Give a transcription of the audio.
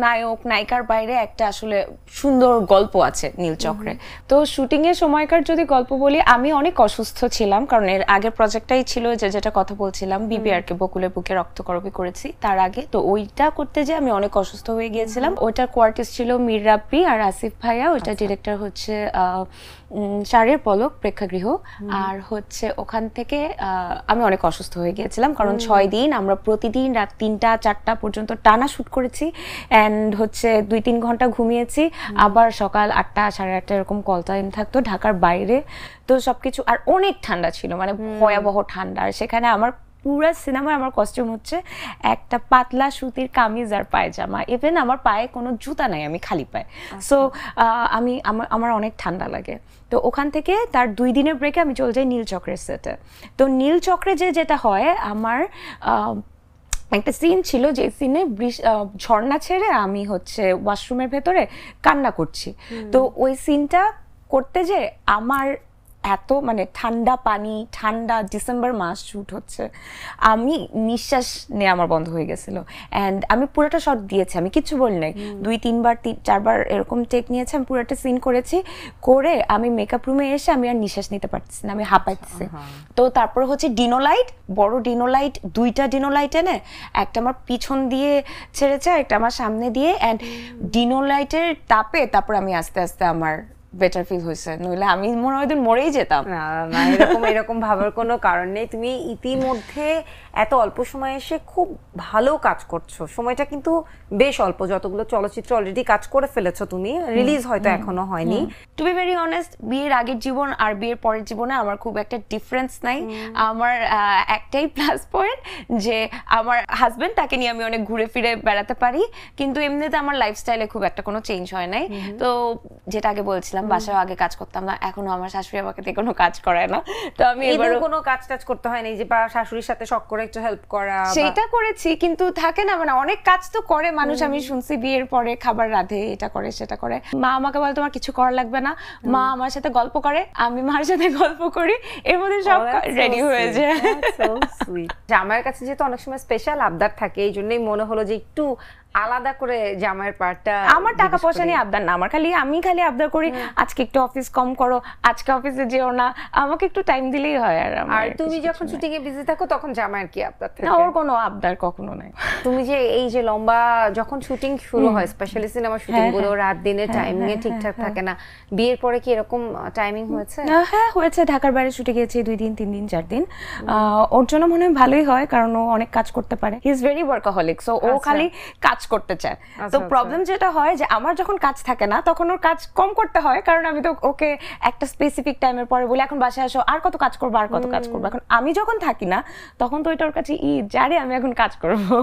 নায়ক নায়িকার বাইরে একটা আসলে সুন্দর গল্প আছে নীলচক্রে। তো শুটিং এর সময়কার যদি গল্প বলি, আমি অনেক অসুস্থ ছিলাম, কারণ এর আগের প্রজেক্টটাই ছিল যেটা কথা বলছিলাম, বিবিআর কে বকুলের বুকে রক্তকরবী করেছি তার আগে। তো ওইটা করতে যে আমি অনেক অসুস্থ হয়ে গিয়েছিলাম। ওইটার কোয়ার্টিস্ট ছিল মীর রাব্বি আর আসিফ ভাইয়া, ওইটা ডিরেক্টর হচ্ছে শাহরিয়ার পলক প্রেক্ষাগৃহ। আর হচ্ছে ওখান থেকে আমি অনেক অসুস্থ হয়ে গিয়েছিলাম, কারণ 6 দিন আমরা প্রতিদিন রাত 3টা 4টা পর্যন্ত টানা শুট করেছি, অ্যান্ড হচ্ছে 2-3 ঘন্টা ঘুমিয়েছি, আবার সকাল 8টা 8:30 এরকম কল টাইম থাকতো ঢাকার বাইরে। তো সবকিছু, আর অনেক ঠান্ডা ছিল, মানে ভয়াবহ ঠান্ডা। আর সেখানে আমার পুরো সিনেমায় আমার কস্টিউম হচ্ছে একটা পাতলা সুতির কামিজ আর পায়জামা, ইভেন আমার পায়ে কোনো জুতা নাই, আমি খালি পায়ে। সো আমার অনেক ঠান্ডা লাগে। তো ওখান থেকে তার 2 দিনের ব্রেকে আমি চলে যাই নীলচক্রের সেটে। তো নীলচক্রে যেটা হয়, আমার একটা সিন ছিল, যে সিনে ঝর্ণা ছেড়ে আমি হচ্ছে ওয়াশরুমের ভেতরে কান্না করছি। তো ওই সিনটা করতে যে আমার এত মানে ঠান্ডা পানি, ঠান্ডা ডিসেম্বর মাস শুট হচ্ছে, আমি নিঃশ্বাস নেওয়া আমার বন্ধ হয়ে গেছিল। অ্যান্ড আমি পুরোটা শট দিয়েছি, আমি কিচ্ছু বলি নাই, 2-3বার 4বার এরকম টেক নিয়েছি, আমি পুরোটা সিন করেছি। করে আমি মেকআপ রুমে এসে আমি আর নিঃশ্বাস নিতে পারতেছি না, আমি হাঁপাইতেছি। তো তারপর হচ্ছে ডিনোলাইট, বড় ডিনোলাইট, 2টা ডিনোলাইট এনে একটা আমার পিছন দিয়ে ছেড়েছে, একটা আমার সামনে দিয়ে, অ্যান্ড ডিনোলাইটের তাপে তারপর আমি আস্তে আস্তে আমার বেটার ফিল হয়েছে, নইলে আমি মনে হয় মরেই যেতাম। না, এরকম ভাবার কোনো কারণ নেই। তুমি ইতিমধ্যে এত অল্প সময়ে এসে খুব ভালো কাজ করছো, সময়টা কিন্তু বেশ অল্প, যতগুলো চলচ্চিত্র অলরেডি কাজ করে ফেলেছো তুমি, রিলিজ হয়তো এখনো হয়নি। টু বি ভেরি অনেস্ট, বিয়ের আগের জীবন আর বিয়ের পরের জীবনে আমার খুব একটা ডিফারেন্স নাই। আমার একটাই প্লাস পয়েন্ট, যে আমার হাজবেন্ড, তাকে নিয়ে আমি অনেক ঘুরে ফিরে বেড়াতে পারি, কিন্তু এমনিতে আমার লাইফস্টাইলে খুব একটা কোনো চেঞ্জ হয় নাই। তো যেটা আগে বলছিলাম, বাসায় আগে কাজ করতাম না, এখনো আমার শাশুড়ি আমাকে দিয়ে কোনো কাজ করায় না। তো আমি এবারে কোনো কাজ করতে হয় না, যে বা শাশুড়ির সাথে শখ করে একটু হেল্প করা, সেটা করেছি, কিন্তু থাকে না, মানে অনেক কাজ তো করে মানুষ। আমি শুনছি বিয়ের পরে খাবার রাঁধে, এটা করে সেটা করে। মা আমাকে বলে তোমার কিছু করা লাগবে না, মা আমার সাথে গল্প করে, আমি মার সাথে গল্প করি, এর মধ্যে সব রেডি হয়ে যায়। জামাইয়ের কাছে যেহেতু অনেক সময় স্পেশাল আবদার থাকে, এই জন্যই মনে হলো যে একটু আলাদা করে জামাইয়ের পার্টটা। আমার টাকা পয়সা নিয়ে আবদার না, আমি খালি আবদার করি, আজকে একটু অফিস কম করো, আজকে অফিসে যেও না, আমাকে একটু টাইম দিলেই হয়। আর তুমি যখন শুটিং এ বিজি থাকো তখন জামাইয়ের কি আবদার থাকে? না, ওর কোনো আবদার কখনো নাই। তুমি যে এই যে লম্বা যখন শুটিং শুরু হয়, স্পেশালি সিনেমা শুটিং গুলো রাত দিনে টাইমিং এ ঠিকঠাক থাকে না, বিয়ের পরে কি এরকম টাইমিং হয়েছে? হ্যাঁ হয়েছে, ঢাকার বাইরে শুটে গিয়েছি 2 দিন 3 দিন 4 দিন। ওর জন্য মনে হয় ভালোই হয়, কারণ ও অনেক কাজ করতে পারে, he is very workaholic, so ও খালি কাজ করতে চায়। তো প্রবলেম যেটা হয়, যে আমার যখন কাজ থাকে না তখন ওর কাজ কম করতে হয়, কারণ আমি তো ওকে একটা স্পেসিফিক টাইমের পরে বলি এখন বাসায় আসো, আর কত কাজ করবো আর কত কাজ করবো। এখন আমি যখন থাকি না তখন তো এটা ওর কাছে জানি আমি এখন কাজ করবো।